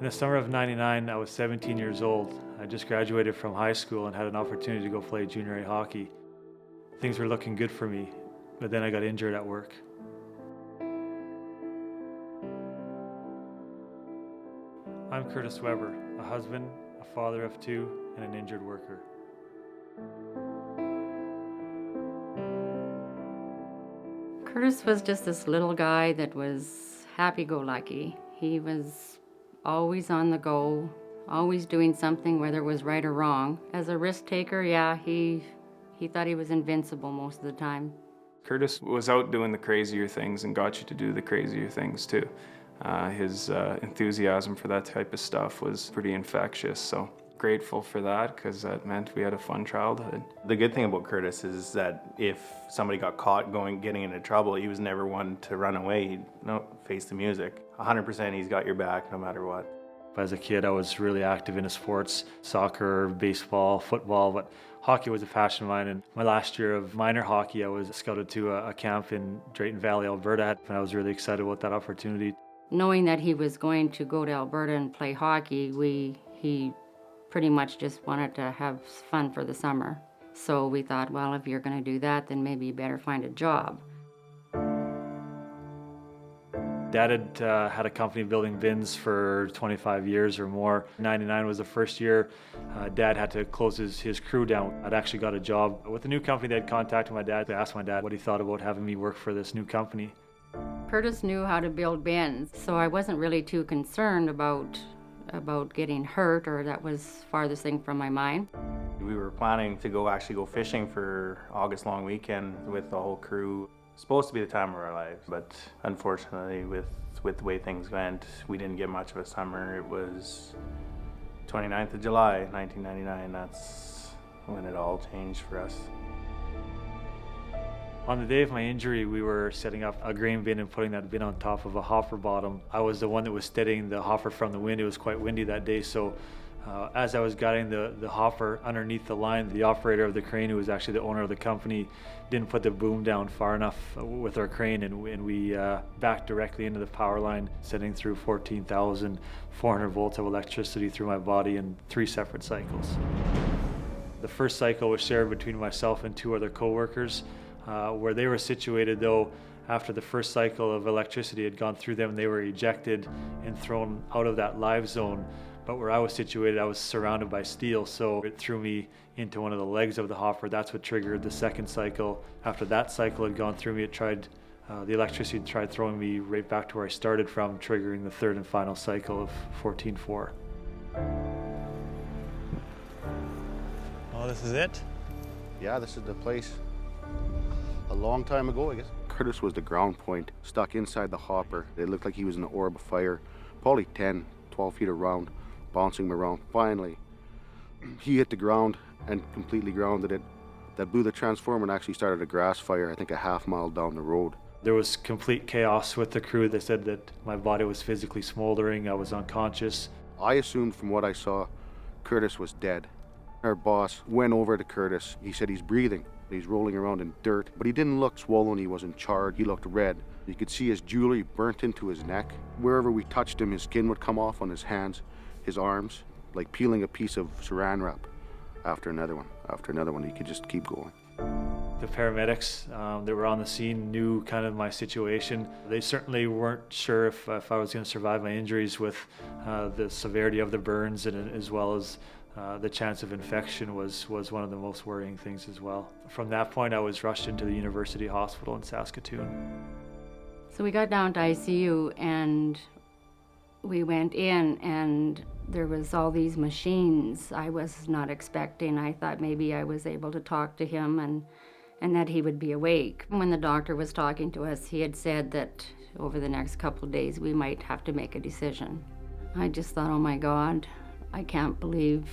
In the summer of '99, I was 17 years old. I just graduated from high school and had an opportunity to go play junior A hockey. Things were looking good for me, but then I got injured at work. I'm Curtis Weber, a husband, a father of two, and an injured worker. Curtis was just this little guy that was happy-go-lucky. He was always on the go, always doing something, whether it was right or wrong. As a risk taker, yeah, he thought he was invincible most of the time. Curtis was out doing the crazier things and got you to do the crazier things too. His enthusiasm for that type of stuff was pretty infectious, so grateful for that because that meant we had a fun childhood. The good thing about Curtis is that if somebody got caught getting into trouble, he was never one to run away. He'd face the music. 100% he's got your back no matter what. As a kid, I was really active in sports, soccer, baseball, football, but hockey was a passion of mine. And my last year of minor hockey, I was scouted to a camp in Drayton Valley, Alberta, and I was really excited about that opportunity. Knowing that he was going to go to Alberta and play hockey, he pretty much just wanted to have fun for the summer. So we thought, well, if you're going to do that, then maybe you better find a job. Dad had a company building bins for 25 years or more. '99 was the first year Dad had to close his crew down. I'd actually got a job with a new company. They had contacted my dad. They asked my dad what he thought about having me work for this new company. Curtis knew how to build bins, so I wasn't really too concerned about getting hurt, or that was farthest thing from my mind. We were planning to actually go fishing for August long weekend with the whole crew. Supposed to be the time of our lives, but unfortunately with the way things went, we didn't get much of a summer. It was 29th of July, 1999. That's when it all changed for us. On the day of my injury, we were setting up a grain bin and putting that bin on top of a hopper bottom. I was the one that was steadying the hopper from the wind. It was quite windy that day, so as I was guiding the hopper underneath the line, the operator of the crane, who was actually the owner of the company, didn't put the boom down far enough with our crane, and we backed directly into the power line, sending through 14,400 volts of electricity through my body in 3 separate cycles. The first cycle was shared between myself and 2 other co-workers. Where they were situated, though, after the first cycle of electricity had gone through them, they were ejected and thrown out of that live zone. But where I was situated, I was surrounded by steel, so it threw me into one of the legs of the hopper. That's what triggered the second cycle. After that cycle had gone through me, the electricity tried throwing me right back to where I started from, triggering the third and final cycle of 14.4. Oh, this is it? Yeah, this is the place. A long time ago, I guess. Curtis was the ground point, stuck inside the hopper. It looked like he was in an orb of fire, probably 10, 12 feet around, bouncing around. Finally, he hit the ground and completely grounded it. That blew the transformer and actually started a grass fire, I think a half mile down the road. There was complete chaos with the crew. They said that my body was physically smoldering, I was unconscious. I assumed from what I saw, Curtis was dead. Our boss went over to Curtis. He said he's breathing. He's rolling around in dirt, but he didn't look swollen. He wasn't charred. He looked red. You could see his jewelry burnt into his neck. Wherever we touched him, his skin would come off on his hands, his arms, like peeling a piece of saran wrap after another one, after another one. He could just keep going. The paramedics that were on the scene knew kind of my situation. They certainly weren't sure if I was going to survive my injuries with the severity of the burns, and as well as the chance of infection was one of the most worrying things as well. From that point, I was rushed into the University Hospital in Saskatchewan. So we got down to ICU, and we went in, and there was all these machines I was not expecting. I thought maybe I was able to talk to him and that he would be awake. When the doctor was talking to us, he had said that over the next couple of days we might have to make a decision. I just thought, oh my God, I can't believe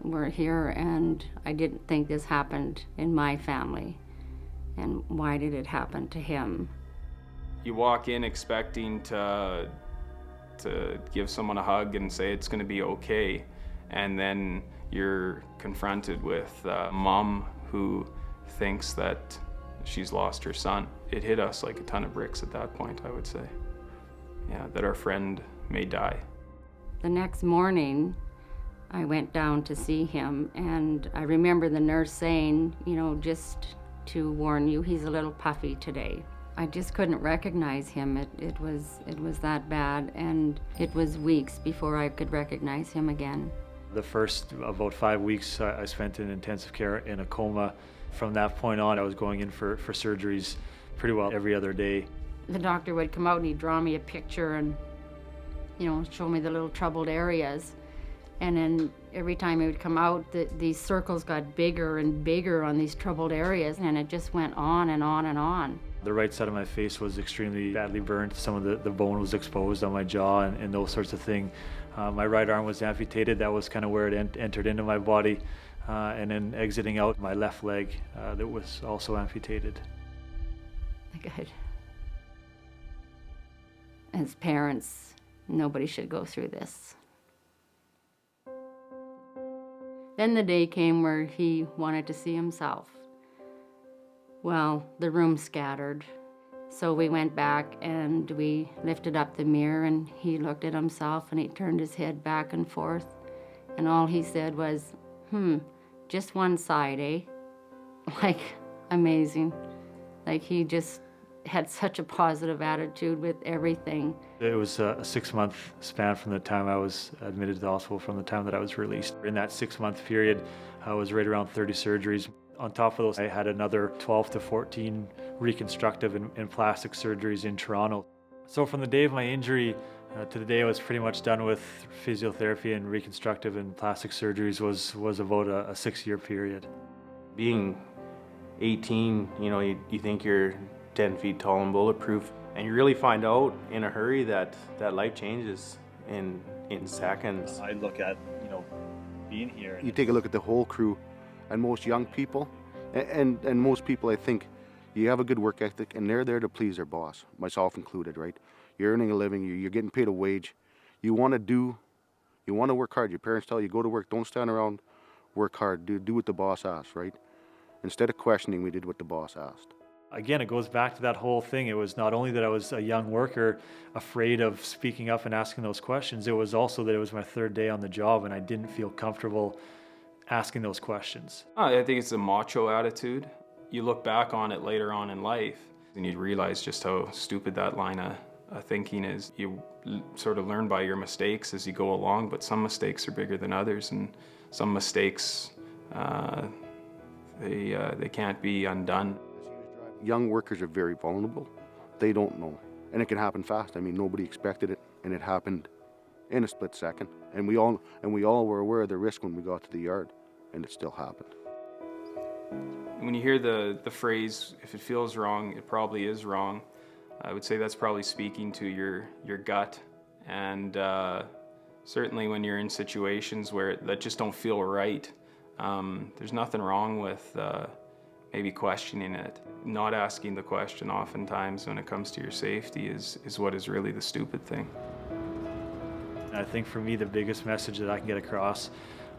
we're here, and I didn't think this happened in my family. And why did it happen to him? You walk in expecting to give someone a hug and say it's going to be okay, and then you're confronted with a mom who thinks that she's lost her son. It hit us like a ton of bricks at that point, I would say. Yeah, that our friend may die. The next morning, I went down to see him, and I remember the nurse saying, just to warn you, he's a little puffy today. I just couldn't recognize him. It was that bad, and it was weeks before I could recognize him again. The first about 5 weeks I spent in intensive care in a coma. From that point on, I was going in for surgeries pretty well every other day. The doctor would come out and he'd draw me a picture and, show me the little troubled areas. And then every time he would come out, these circles got bigger and bigger on these troubled areas, and it just went on and on and on. The right side of my face was extremely badly burnt. Some of the bone was exposed on my jaw and those sorts of things. My right arm was amputated. That was kind of where it entered into my body. And then exiting out, my left leg that was also amputated. Good. As parents, nobody should go through this. Then the day came where he wanted to see himself. Well, the room scattered. So we went back and we lifted up the mirror, and he looked at himself and he turned his head back and forth. And all he said was, just one side, eh? Like, amazing. Like, he just had such a positive attitude with everything. It was a 6-month span from the time I was admitted to the hospital from the time that I was released. In that 6-month period, I was right around 30 surgeries. On top of those, I had another 12 to 14 reconstructive and plastic surgeries in Toronto. So from the day of my injury to the day I was pretty much done with physiotherapy and reconstructive and plastic surgeries was about a 6-year period. Being 18, you think you're 10 feet tall and bulletproof, and you really find out in a hurry that life changes in seconds. I look at, being here. You take a look at the whole crew, and most young people, and most people, I think, you have a good work ethic, and they're there to please their boss, myself included, right? You're earning a living, you're getting paid a wage. You want to work hard. Your parents tell you, go to work, don't stand around, work hard, do what the boss asks, right? Instead of questioning, we did what the boss asked. Again, it goes back to that whole thing. It was not only that I was a young worker afraid of speaking up and asking those questions, it was also that it was my 3rd day on the job and I didn't feel comfortable asking those questions. I think it's a macho attitude. You look back on it later on in life and you realize just how stupid that line of thinking is. You sort of learn by your mistakes as you go along, but some mistakes are bigger than others, and some mistakes they can't be undone. Young workers are very vulnerable. They don't know, and it can happen fast. I mean, nobody expected it, and it happened in a split second. And we all were aware of the risk when we got to the yard, and it still happened. When you hear the phrase, if it feels wrong, it probably is wrong, I would say that's probably speaking to your gut. And certainly when you're in situations that just don't feel right, there's nothing wrong with maybe questioning it. Not asking the question oftentimes when it comes to your safety is what is really the stupid thing. I think for me, the biggest message that I can get across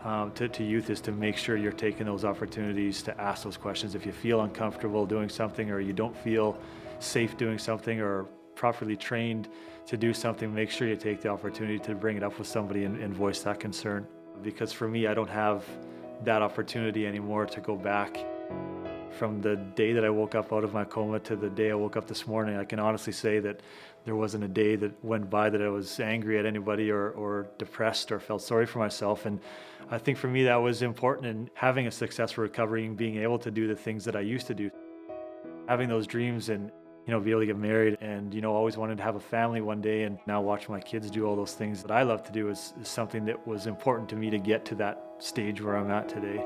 to youth is to make sure you're taking those opportunities to ask those questions. If you feel uncomfortable doing something, or you don't feel safe doing something, or properly trained to do something, make sure you take the opportunity to bring it up with somebody and voice that concern. Because for me, I don't have that opportunity anymore to go back. From the day that I woke up out of my coma to the day I woke up this morning, I can honestly say that there wasn't a day that went by that I was angry at anybody or depressed or felt sorry for myself. And I think for me that was important in having a successful recovery and being able to do the things that I used to do. Having those dreams and be able to get married and always wanted to have a family one day, and now watch my kids do all those things that I love to do is something that was important to me to get to that stage where I'm at today.